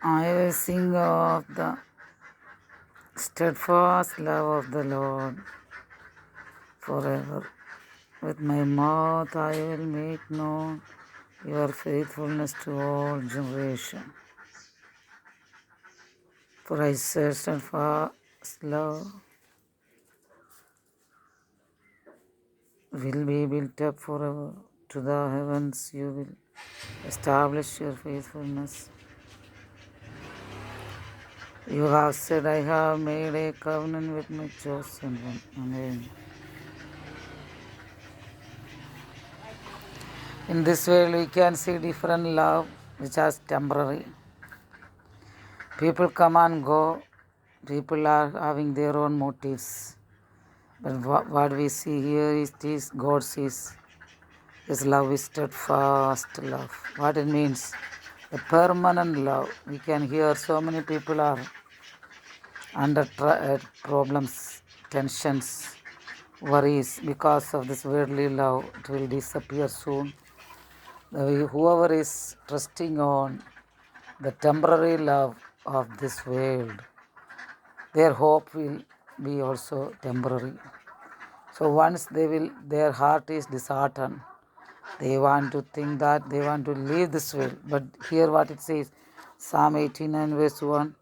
I will sing of the steadfast love of the Lord forever. With my mouth I will make known your faithfulness to all generations. For I said steadfast love will be built up forever. To the heavens you will establish your faithfulness. You have said, I have made a covenant with my chosen one. Amen. In this way we can see different love which is temporary. People come and go. People are having their own motives. But what we see here is this God sees His love is steadfast love. What it means? A permanent love. We can hear so many people are under problems, tensions, worries because of this worldly love. It will disappear soon. Whoever is trusting on the temporary love of this world, their hope will be also temporary. So once their heart is disheartened, they want to think that they want to leave this world. But here what it says, Psalm 89 verse 1,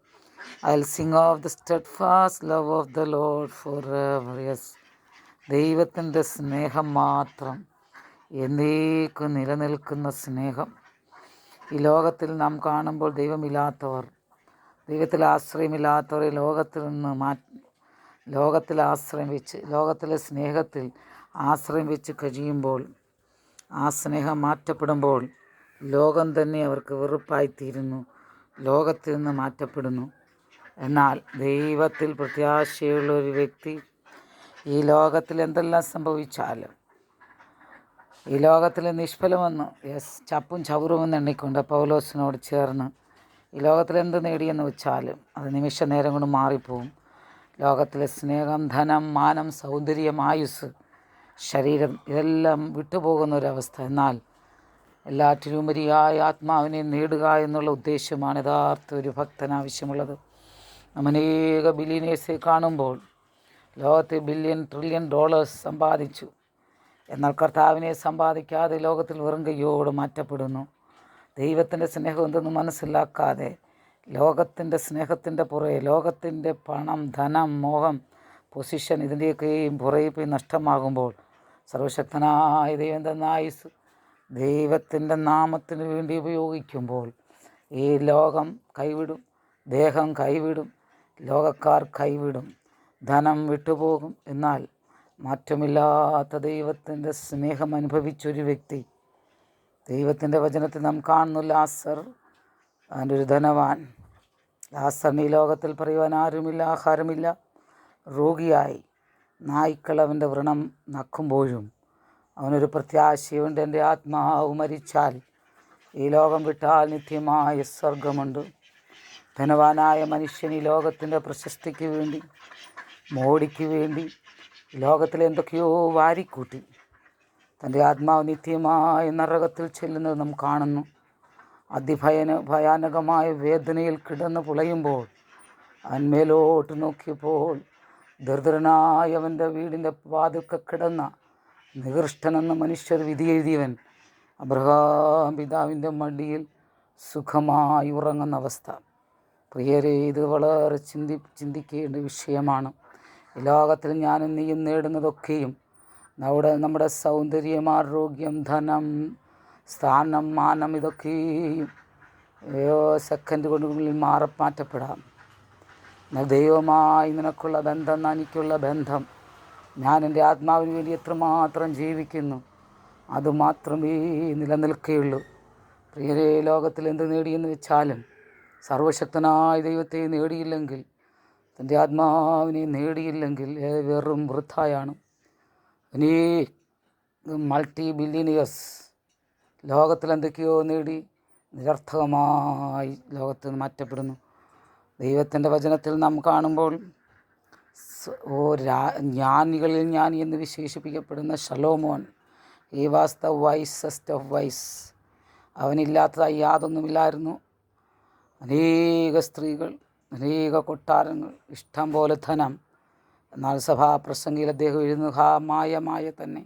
I'll sing of the steadfast love of the Lord forever. Yes, ദൈവത്തിൻ്റെ സ്നേഹം മാത്രം എന്നേക്കും നിലനിൽക്കുന്ന സ്നേഹം. ഈ ലോകത്തിൽ നാം കാണുമ്പോൾ ദൈവമില്ലാത്തവർ, ദൈവത്തിൽ ആശ്രയമില്ലാത്തവരെ ലോകത്തിൽ ആശ്രയം വെച്ച്, ലോകത്തിലെ സ്നേഹത്തിൽ ആശ്രയം വെച്ച് കഴിയുമ്പോൾ, ആ സ്നേഹം മാറ്റപ്പെടുമ്പോൾ ലോകം തന്നെ അവർക്ക് വെറുപ്പായിത്തീരുന്നു, ലോകത്തിൽ നിന്ന് മാറ്റപ്പെടുന്നു. എന്നാൽ ദൈവത്തിൽ പ്രത്യാശയുള്ള ഒരു വ്യക്തി ഈ ലോകത്തിൽ എന്തെല്ലാം സംഭവിച്ചാലും, ഈ ലോകത്തിൽ നിഷ്ഫലമെന്ന് ചപ്പും ചവറുമെന്ന് എണ്ണിക്കൊണ്ട് പൗലോസിനോട് ചേർന്ന് ഈ ലോകത്തിൽ എന്ത് നേടിയെന്ന് വെച്ചാലും അത് നിമിഷ നേരം കൊണ്ട് മാറിപ്പോവും. ലോകത്തിലെ സ്നേഹം, ധനം, മാനം, സൗന്ദര്യം, ആയുസ്, ശരീരം ഇതെല്ലാം വിട്ടുപോകുന്ന ഒരവസ്ഥ. എന്നാൽ എല്ലാറ്റിലുപരിയായ ആത്മാവിനെ നേടുക എന്നുള്ള ഉദ്ദേശമാണ് യഥാർത്ഥ ഒരു ഭക്തന് ആവശ്യമുള്ളത്. അനേക ബില്യനേഴ്സെ കാണുമ്പോൾ ലോകത്തെ ബില്യൺ ട്രില്യൺ ഡോളേഴ്സ് സമ്പാദിച്ചു, എന്നാൽ കർത്താവിനെ സമ്പാദിക്കാതെ ലോകത്തിൽ വെറും കയ്യോട് മാറ്റപ്പെടുന്നു. ദൈവത്തിൻ്റെ സ്നേഹം എന്തെന്ന് മനസ്സിലാക്കാതെ ലോകത്തിൻ്റെ സ്നേഹത്തിൻ്റെ പുറകെ, ലോകത്തിൻ്റെ പണം, ധനം, മോഹം, പൊസിഷൻ ഇതിൻ്റെയൊക്കെയും പുറകെ പോയി നഷ്ടമാകുമ്പോൾ സർവശക്തനായ ദൈവം തന്ന ആയുസ് ദൈവത്തിൻ്റെ നാമത്തിന് വേണ്ടി ഉപയോഗിക്കുമ്പോൾ ഈ ലോകം കൈവിടും, ദേഹം കൈവിടും, ലോകക്കാർ കൈവിടും, ധനം വിട്ടുപോകും. എന്നാൽ മാറ്റമില്ലാത്ത ദൈവത്തിൻ്റെ സ്നേഹം അനുഭവിച്ചൊരു വ്യക്തി, ദൈവത്തിൻ്റെ വചനത്തിൽ നാം കാണുന്നു, ലാസർ അവൻ്റെ ഒരു ധനവാൻ. ലാസറിന് ഈ ലോകത്തിൽ പറയുവാൻ ആരുമില്ല, ആഹാരമില്ല, രോഗിയായി നായ്ക്കൾ അവൻ്റെ വ്രണം നക്കുമ്പോഴും അവനൊരു പ്രത്യാശയുണ്ട്, എൻ്റെ ആത്മാവ് മരിച്ചാൽ ഈ ലോകം വിട്ടാൽ നിത്യമായ സ്വർഗമുണ്ട്. ധനവാനായ മനുഷ്യൻ ഈ ലോകത്തിൻ്റെ പ്രശസ്തിക്ക് വേണ്ടി, മോടിക്ക് വേണ്ടി ലോകത്തിൽ എന്തൊക്കെയോ വാരിക്കൂട്ടി തൻ്റെ ആത്മാവ് നിത്യമായ നരകത്തിൽ ചെല്ലുന്നത് നാം കാണുന്നു. ഭയാനകമായ വേദനയിൽ കിടന്ന് പുളയുമ്പോൾ അവൻ മേലോട്ട് നോക്കിയപ്പോൾ ദരിദ്രനായ അവൻ്റെ വീടിൻ്റെ വാതിൽക്കൽ കിടന്ന നികൃഷ്ടനെന്ന മനുഷ്യർ വിധി എഴുതിയവൻ അബ്രഹാം പിതാവിൻ്റെ മടിയിൽ സുഖമായി ഉറങ്ങുന്ന അവസ്ഥ. പ്രിയരെ, ഇത് വളരെ ചിന്തിക്കേണ്ട വിഷയമാണ്. ഈ ലോകത്തിൽ ഞാനും നീയും നേടുന്നതൊക്കെയും നമ്മുടെ സൗന്ദര്യം, ആരോഗ്യം, ധനം, സ്ഥാനം, മാനം ഇതൊക്കെയും സെക്കൻഡ് കൊണ്ടുള്ളിൽ മാറ്റപ്പെടാം. എന്നാൽ ദൈവമായി നിനക്കുള്ള ബന്ധം, എനിക്കുള്ള ബന്ധം, ഞാൻ എൻ്റെ ആത്മാവിന് വേണ്ടി എത്രമാത്രം ജീവിക്കുന്നു അതുമാത്രമേ നിലനിൽക്കുകയുള്ളൂ. പ്രിയരേ, ലോകത്തിൽ എന്ത് നേടിയെന്ന് വെച്ചാലും സർവശക്തനായ ദൈവത്തെ നേടിയില്ലെങ്കിൽ, തൻ്റെ ആത്മാവിനെ നേടിയില്ലെങ്കിൽ വെറും വൃഥായാണ്. ഇനി മൾട്ടി ബില്യണിയേഴ്സ് ലോകത്തിൽ എന്തൊക്കെയോ നേടി നിരർത്ഥകമായി ലോകത്തിൽ നിന്ന് മാറ്റപ്പെടുന്നു. ദൈവത്തിൻ്റെ വചനത്തിൽ നാം കാണുമ്പോൾ ജ്ഞാനികളിൽ ജ്ഞാനി എന്ന് വിശേഷിപ്പിക്കപ്പെടുന്ന ശലോമോൻ, he was the wisest of wise. അവനില്ലാത്തതായി യാതൊന്നുമില്ലായിരുന്നു. അനേക സ്ത്രീകൾ, അനേക കൊട്ടാരങ്ങൾ, ഇഷ്ടം പോലെ ധനം. എന്നാൽ സഭാപ്രസംഗിയിൽ അദ്ദേഹം എഴുതുന്നു, മായ തന്നെ,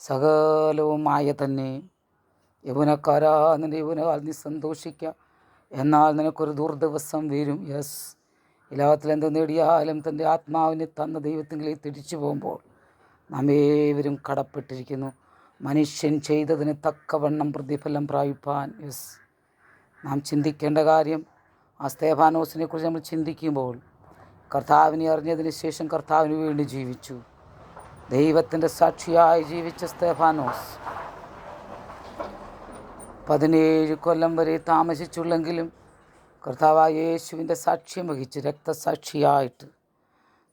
സകലവും മായ തന്നെ. യൗവനക്കാരാ, നിൻ്റെ യൗവനകാൽ നീ സന്തോഷിക്കുക, എന്നാൽ നിനക്കൊരു ദുർദിവസം വരും. യെസ്, ഈ ലോകത്തിൽ എന്ത് നേടിയാലും തൻ്റെ ആത്മാവിനെ തന്ന ദൈവത്തിലേക്ക് തിരിച്ചു പോകുമ്പോൾ നാം ഏവരും കടപ്പെട്ടിരിക്കുന്നു മനുഷ്യൻ ചെയ്തതിന് തക്കവണ്ണം പ്രതിഫലം പ്രാപിപ്പാൻ. യെസ്, നാം ചിന്തിക്കേണ്ട കാര്യം, ആ സ്തേഫാനോസിനെ കുറിച്ച് നമ്മൾ ചിന്തിക്കുമ്പോൾ, കർത്താവിനെ അറിഞ്ഞതിന് ശേഷം കർത്താവിന് വേണ്ടി ജീവിച്ചു. ദൈവത്തിൻ്റെ സാക്ഷിയായി ജീവിച്ച സ്തേഫാനോസ് 17 കൊല്ലം വരെ താമസിച്ചുള്ളെങ്കിലും കർത്താവായ യേശുവിൻ്റെ സാക്ഷ്യം വഹിച്ച് രക്തസാക്ഷിയായിട്ട്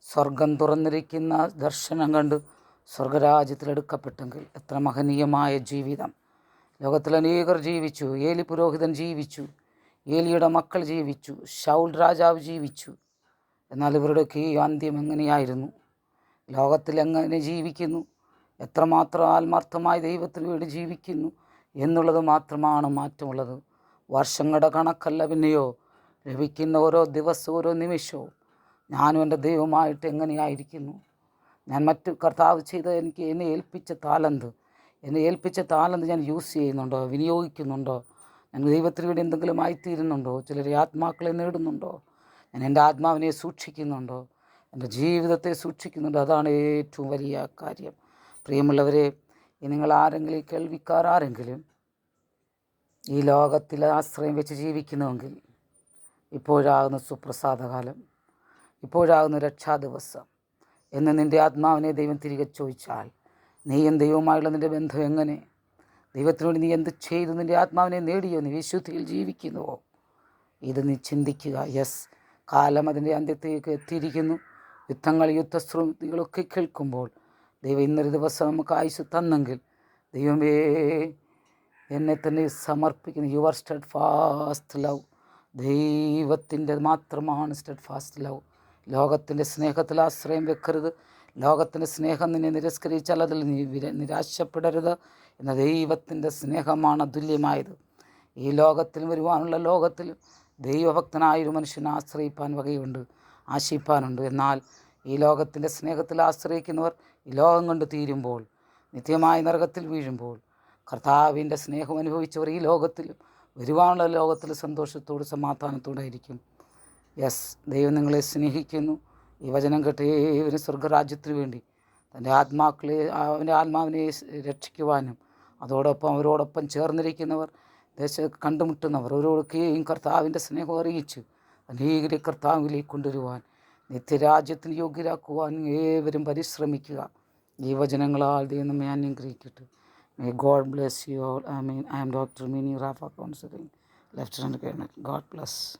സ്വർഗം തുറന്നിരിക്കുന്ന ദർശനം കണ്ട് സ്വർഗരാജ്യത്തിലെടുക്കപ്പെട്ടെങ്കിൽ എത്ര മഹനീയമായ ജീവിതം. ലോകത്തിൽ അനേകർ ജീവിച്ചു. ഏലി പുരോഹിതൻ ജീവിച്ചു, ഏലിയുടെ മക്കൾ ജീവിച്ചു, ശൗൽ രാജാവ് ജീവിച്ചു. എന്നാൽ ഇവരുടെയൊക്കെ ഈ അന്ത്യം എങ്ങനെയായിരുന്നു? ലോകത്തിൽ എങ്ങനെ ജീവിക്കുന്നു, എത്രമാത്രം ആത്മാർത്ഥമായി ദൈവത്തിന് വേണ്ടി ജീവിക്കുന്നു എന്നുള്ളത് മാത്രമാണ് മാറ്റമുള്ളത്. വർഷങ്ങളുടെ കണക്കല്ല, പിന്നെയോ ലഭിക്കുന്ന ഓരോ ദിവസവും ഓരോ നിമിഷവും ഞാനും എൻ്റെ ദൈവമായിട്ട് എങ്ങനെയായിരിക്കുന്നു. ഞാൻ മറ്റു കർത്താവ് ചെയ്ത് എന്നെ ഏൽപ്പിച്ച താലന്ത് ഞാൻ യൂസ് ചെയ്യുന്നുണ്ടോ, വിനിയോഗിക്കുന്നുണ്ടോ? ഞാൻ ദൈവത്തിന് വേണ്ടി എന്തെങ്കിലും ആയിത്തീരുന്നുണ്ടോ? ചിലരെ ആത്മാക്കളെ നേടുന്നുണ്ടോ? ഞാൻ എൻ്റെ ആത്മാവിനെ സൂക്ഷിക്കുന്നുണ്ടോ? എൻ്റെ ജീവിതത്തെ സൂക്ഷിക്കുന്നുണ്ടോ? അതാണ് ഏറ്റവും വലിയ കാര്യം. പ്രിയമുള്ളവരെ, നിങ്ങൾ ആരെങ്കിലും, കേൾവിക്കാരെങ്കിലും ഈ ലോകത്തിൽ ആശ്രയം വെച്ച് ജീവിക്കുന്നുവെങ്കിൽ ഇപ്പോഴാകുന്ന സുപ്രസാദകാലം, ഇപ്പോഴാകുന്ന രക്ഷാദിവസം എന്ന് നിൻ്റെ ആത്മാവിനെ ദൈവം തിരികെ ചോദിച്ചാൽ, നീയും ദൈവവുമായുള്ള നിൻ്റെ ബന്ധം എങ്ങനെ? ദൈവത്തിനോട് നീ എന്ത് ചെയ്തു? നിൻ്റെ ആത്മാവിനെ നേടിയോ? നീ വിശുദ്ധിയിൽ ജീവിക്കുന്നുവോ? ഇത് നീ ചിന്തിക്കുക. യെസ്, കാലം അതിൻ്റെ അന്ത്യത്തേക്ക് എത്തിയിരിക്കുന്നു. യുദ്ധങ്ങൾ, യുദ്ധശ്രുതികളൊക്കെ കേൾക്കുമ്പോൾ ദൈവം ഇന്നൊരു ദിവസം നമുക്ക് ആയുസ് തന്നെങ്കിൽ, ദൈവമേ എന്നെ തന്നെ സമർപ്പിക്കുന്നു. യുവർ സ്റ്റെഡ് ഫാസ്റ്റ് ലവ്, ദൈവത്തിൻ്റെ മാത്രമാണ് സ്റ്റെഡ് ഫാസ്റ്റ് ലവ്. ലോകത്തിൻ്റെ സ്നേഹത്തിൽ ആശ്രയം വെക്കരുത്. ലോകത്തിൻ്റെ സ്നേഹം നിന്നെ നിരസ്കരിച്ചാൽ അതിൽ നീ നിരാശപ്പെടരുത്. എന്ന ദൈവത്തിൻ്റെ സ്നേഹമാണ് അതുല്യമായത്. ഈ ലോകത്തിൽ വരുവാനുള്ള ലോകത്തിൽ ദൈവഭക്തനായൊരു മനുഷ്യനെ ആശ്രയിപ്പാൻ വകയുണ്ട്, ആശിപ്പാനുണ്ട്. എന്നാൽ ഈ ലോകത്തിൻ്റെ സ്നേഹത്തിൽ ആശ്രയിക്കുന്നവർ ഈ ലോകം കൊണ്ട് തീരുമ്പോൾ, നിത്യമായ നരകത്തിൽ വീഴുമ്പോൾ, കർത്താവിൻ്റെ സ്നേഹം അനുഭവിച്ചവർ ഈ ലോകത്തിലും വരുവാനുള്ള ലോകത്തിൽ സന്തോഷത്തോട് സമാധാനത്തോടായിരിക്കും. യെസ്, ദൈവം നിങ്ങളെ സ്നേഹിക്കുന്നു. ഈ വചനം കേട്ട് ഏവരും സ്വർഗരാജ്യത്തിന് വേണ്ടി തൻ്റെ അവൻ്റെ ആത്മാവിനെ രക്ഷിക്കുവാനും അതോടൊപ്പം അവരോടൊപ്പം ചേർന്നിരിക്കുന്നവർ, കണ്ടുമുട്ടുന്നവർ ഓരോടൊക്കെയും കർത്താവിൻ്റെ സ്നേഹം അറിയിച്ച് അനേകരെ കർത്താവിലേക്ക് കൊണ്ടുവരുവാൻ, നിത്യരാജ്യത്തിന് യോഗ്യരാക്കുവാൻ ഏവരും പരിശ്രമിക്കുക. ഈ വചനങ്ങളാൽ ദൈവം നമ്മെ അനുഗ്രഹിക്കട്ടെ. May God bless you all. I am Dr. Mini Rafa, counseling, Lieutenant Colonel. God bless.